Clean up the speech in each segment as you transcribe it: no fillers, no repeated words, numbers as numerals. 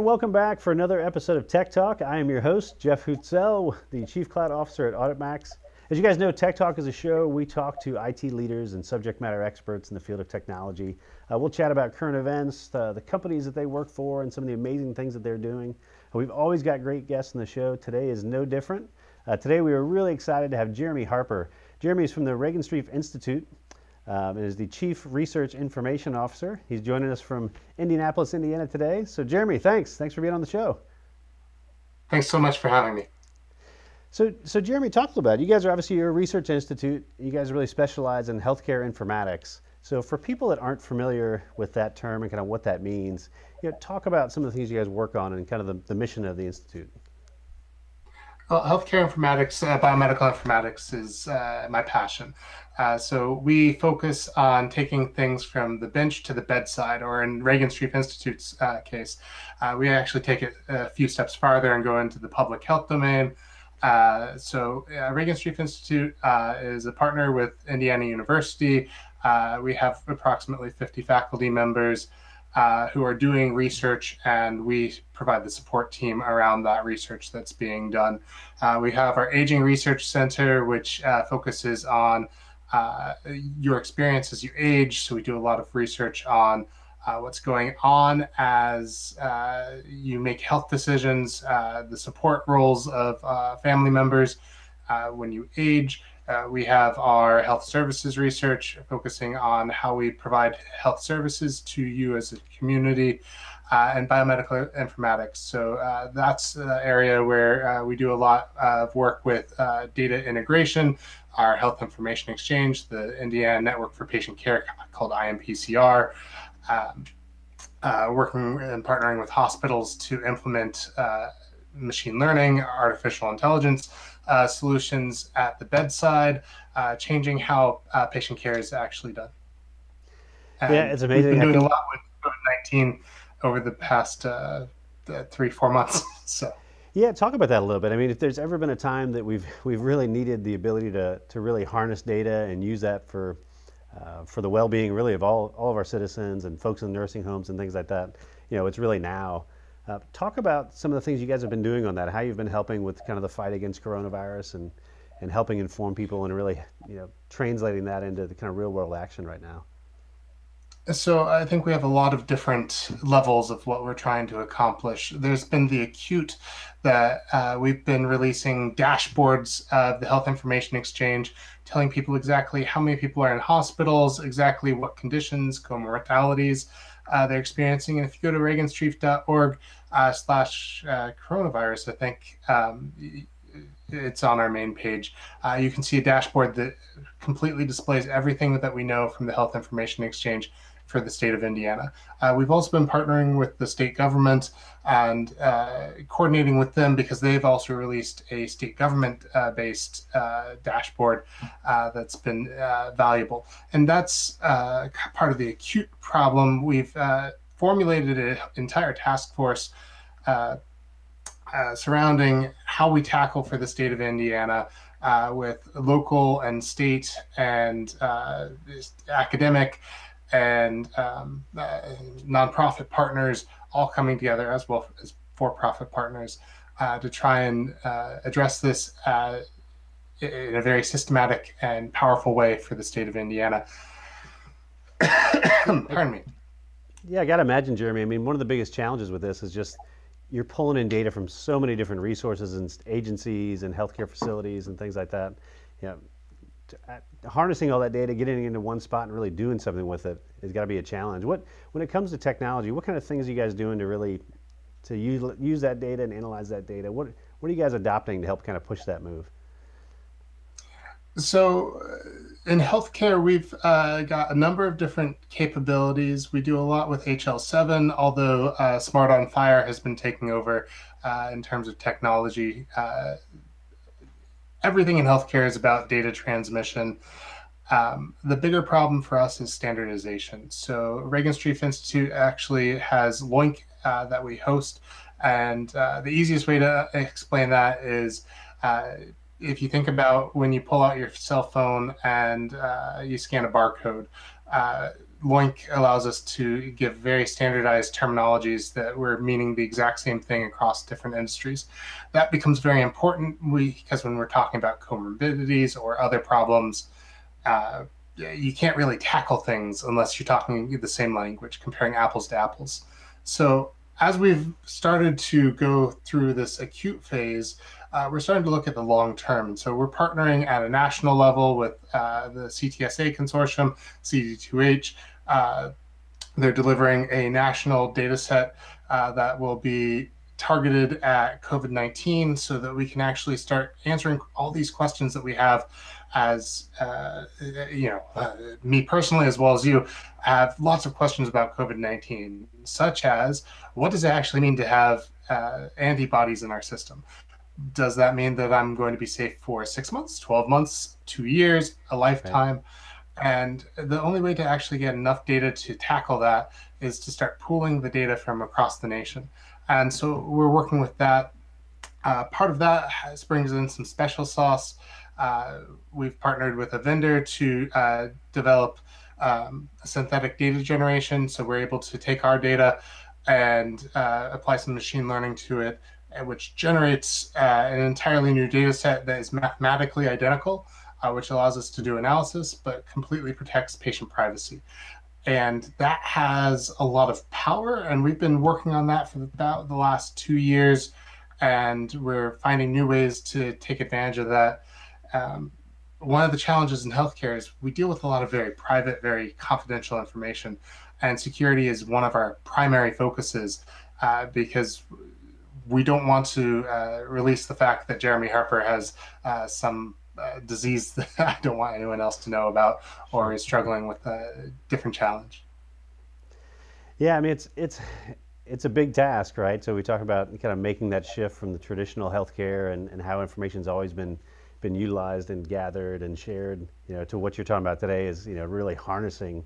and welcome back for another episode of Tech Talk. I am your host, Jeff Hootselle, the Chief Cloud Officer at Auditmacs. As you guys know, Tech Talk is a show we talk to IT leaders and subject matter experts in the field of technology. We'll chat about current events, the companies that they work for, and some of the amazing things that they're doing. We've always got great guests on the show. Today is no different. Today we are really excited to have Jeremy Harper. Jeremy is from the Regenstrief Institute. And is the Chief Research Information Officer. He's joining us from Indianapolis, Indiana today. So Jeremy, thanks for being on the show. Thanks so much for having me. So Jeremy, talk a little about it. You guys are obviously a research institute. You guys really specialize in healthcare informatics. So for people that aren't familiar with that term and kind of what that means, talk about some of the things you guys work on and kind of the mission of the institute. Well, healthcare informatics, biomedical informatics is my passion. So we focus on taking things from the bench to the bedside, or in Regenstrief Institute's case, we actually take it a few steps farther and go into the public health domain. Regenstrief Institute is a partner with Indiana University. We have approximately 50 faculty members who are doing research, and we provide the support team around that research that's being done. We have our Aging Research Center, which focuses on your experience as you age. So we do a lot of research on what's going on as you make health decisions, the support roles of family members when you age. We have our health services research focusing on how we provide health services to you as a community, and biomedical informatics. So that's the area where we do a lot of work with data integration, our health information exchange, the Indiana Network for Patient Care called IMPCR, working and partnering with hospitals to implement machine learning, artificial intelligence solutions at the bedside, changing how patient care is actually done. And yeah, it's amazing. We've been doing a lot with COVID-19 over the past 3-4 months. So. Yeah, talk about that a little bit. I mean, if there's ever been a time that we've really needed the ability to really harness data and use that for the well-being really of all of our citizens and folks in nursing homes and things like that, it's really now. Talk about some of the things you guys have been doing on that, how you've been helping with kind of the fight against coronavirus and helping inform people and really, translating that into the kind of real world action right now. So I think we have a lot of different levels of what we're trying to accomplish. There's been the acute that we've been releasing dashboards of the Health Information Exchange, telling people exactly how many people are in hospitals, exactly what conditions, comortalities they're experiencing. And if you go to regenstrief.org/coronavirus, I think it's on our main page. You can see a dashboard that completely displays everything that we know from the Health Information Exchange for the state of Indiana. We've also been partnering with the state government and coordinating with them because they've also released a state government-based dashboard that's been valuable. And that's part of the acute problem. We've formulated an entire task force surrounding how we tackle for the state of Indiana with local and state and academic and nonprofit partners all coming together, as well as for-profit partners, to try and address this in a very systematic and powerful way for the state of Indiana. Pardon me. Yeah, I got to imagine, Jeremy. I mean, one of the biggest challenges with this is just you're pulling in data from so many different resources and agencies and healthcare facilities and things like that. Harnessing all that data, getting it into one spot and really doing something with it has got to be a challenge. When it comes to technology, what kind of things are you guys doing to really use that data and analyze that data? What are you guys adopting to help kind of push that move? So in healthcare, we've got a number of different capabilities. We do a lot with HL7, although Smart on Fire has been taking over in terms of technology. Everything in healthcare is about data transmission. The bigger problem for us is standardization. So Regenstrief Institute actually has LOINC that we host. And the easiest way to explain that is if you think about when you pull out your cell phone and you scan a barcode, Loink allows us to give very standardized terminologies that we're meaning the exact same thing across different industries. That becomes very important because when we're talking about comorbidities or other problems, you can't really tackle things unless you're talking the same language, comparing apples to apples. So as we've started to go through this acute phase, we're starting to look at the long term. And so we're partnering at a national level with the CTSI consortium, CD2H. They're delivering a national data set that will be targeted at COVID-19 so that we can actually start answering all these questions that we have as, me personally, as well as you, have lots of questions about COVID-19, such as what does it actually mean to have antibodies in our system? Does that mean that I'm going to be safe for 6 months, 12 months, 2 years, a lifetime? Right. And the only way to actually get enough data to tackle that is to start pooling the data from across the nation. And so we're working with that. Part of that brings in some special sauce. We've partnered with a vendor to develop synthetic data generation. So we're able to take our data and apply some machine learning to it, which generates an entirely new data set that is mathematically identical, which allows us to do analysis, but completely protects patient privacy. And that has a lot of power, and we've been working on that for about the last 2 years, and we're finding new ways to take advantage of that. One of the challenges in healthcare is we deal with a lot of very private, very confidential information, and security is one of our primary focuses because we don't want to release the fact that Jeremy Harper has some disease that I don't want anyone else to know about, or is struggling with a different challenge. Yeah, I mean, it's a big task, right? So we talk about kind of making that shift from the traditional healthcare and how information's always been utilized and gathered and shared, to what you're talking about today is, really harnessing,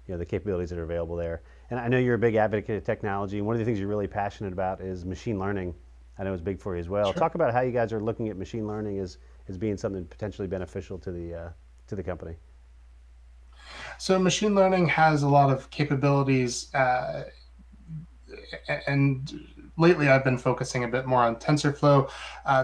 the capabilities that are available there. And I know you're a big advocate of technology, and one of the things you're really passionate about is machine learning. I know it's big for you as well. Sure. Talk about how you guys are looking at machine learning as being something potentially beneficial to the company. So machine learning has a lot of capabilities, and lately I've been focusing a bit more on TensorFlow.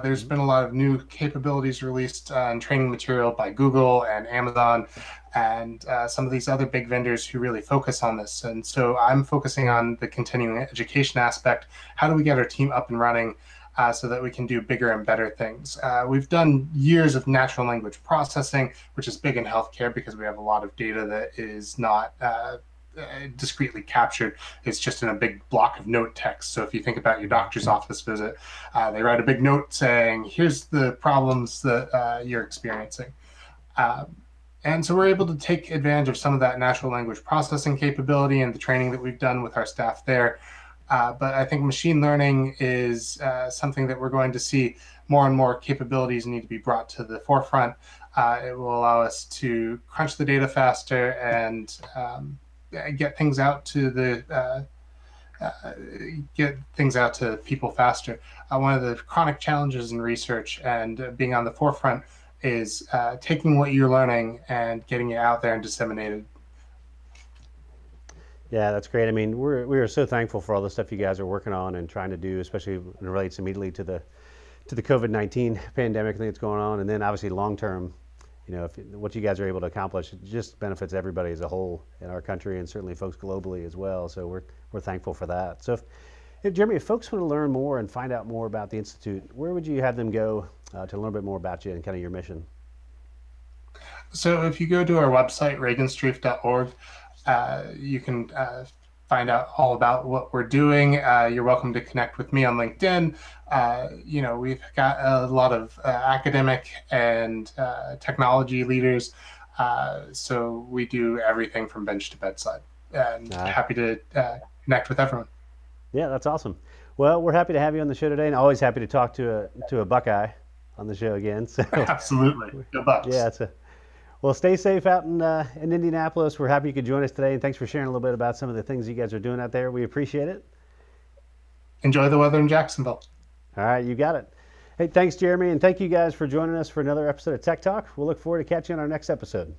There's been a lot of new capabilities released and training material by Google and Amazon and some of these other big vendors who really focus on this. And so I'm focusing on the continuing education aspect. How do we get our team up and running so that we can do bigger and better things? We've done years of natural language processing, which is big in healthcare because we have a lot of data that is not discreetly captured. It's just in a big block of note text. So if you think about your doctor's office visit, they write a big note saying, here's the problems that you're experiencing. And so we're able to take advantage of some of that natural language processing capability and the training that we've done with our staff there. But I think machine learning is something that we're going to see more and more capabilities need to be brought to the forefront. It will allow us to crunch the data faster and get things out to people faster. One of the chronic challenges in research and being on the forefront is taking what you're learning and getting it out there and disseminated. Yeah, that's great. I mean, we are so thankful for all the stuff you guys are working on and trying to do, especially when it relates immediately to the COVID-19 pandemic thing that's going on, and then obviously long term. What you guys are able to accomplish, it just benefits everybody as a whole in our country and certainly folks globally as well. So we're thankful for that. So if Jeremy, if folks want to learn more and find out more about the Institute, where would you have them go to learn a bit more about you and kind of your mission? So if you go to our website, regenstrief.org, you can find out all about what we're doing. You're welcome to connect with me on LinkedIn. We've got a lot of academic and technology leaders. So we do everything from bench to bedside, and happy to connect with everyone. Yeah, that's awesome. Well, we're happy to have you on the show today, and always happy to talk to a Buckeye on the show again. So absolutely, go Bucks. Yeah, well, stay safe out in Indianapolis. We're happy you could join us today, and thanks for sharing a little bit about some of the things you guys are doing out there. We appreciate it. Enjoy the weather in Jacksonville. All right, you got it. Hey, thanks, Jeremy, and thank you guys for joining us for another episode of Tech Talk. We'll look forward to catching you on our next episode.